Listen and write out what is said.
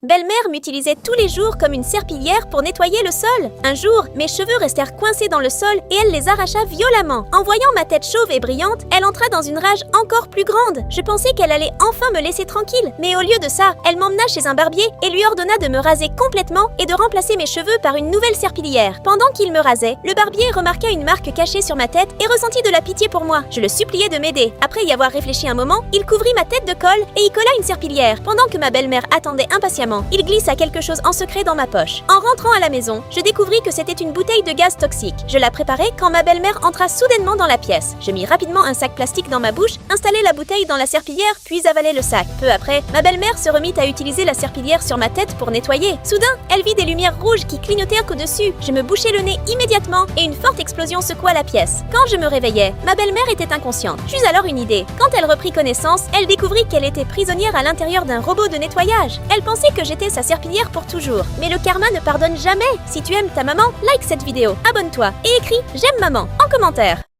Belle-mère m'utilisait tous les jours comme une serpillière pour nettoyer le sol. Un jour, mes cheveux restèrent coincés dans le sol et elle les arracha violemment. En voyant ma tête chauve et brillante, elle entra dans une rage encore plus grande. Je pensais qu'elle allait enfin me laisser tranquille, mais au lieu de ça, elle m'emmena chez un barbier et lui ordonna de me raser complètement et de remplacer mes cheveux par une nouvelle serpillière. Pendant qu'il me rasait, le barbier remarqua une marque cachée sur ma tête et ressentit de la pitié pour moi. Je le suppliai de m'aider. Après y avoir réfléchi un moment, il couvrit ma tête de colle et y colla une serpillière. Pendant que ma belle-mère attendait impatiemment, il glissa quelque chose en secret dans ma poche. En rentrant à la maison, je découvris que c'était une bouteille de gaz toxique. Je la préparais quand ma belle-mère entra soudainement dans la pièce. Je mis rapidement un sac plastique dans ma bouche, installai la bouteille dans la serpillière, puis avalai le sac. Peu après, ma belle-mère se remit à utiliser la serpillière sur ma tête pour nettoyer. Soudain, elle vit des lumières rouges qui clignotèrent au-dessus. Je me bouchai le nez immédiatement et une forte explosion secoua la pièce. Quand je me réveillais, ma belle-mère était inconsciente. J'eus alors une idée. Quand elle reprit connaissance, elle découvrit qu'elle était prisonnière à l'intérieur d'un robot de nettoyage. Elle pensait que j'étais sa serpillière pour toujours. Mais le karma ne pardonne jamais. Si tu aimes ta maman, like cette vidéo, abonne-toi et écris « J'aime maman » en commentaire.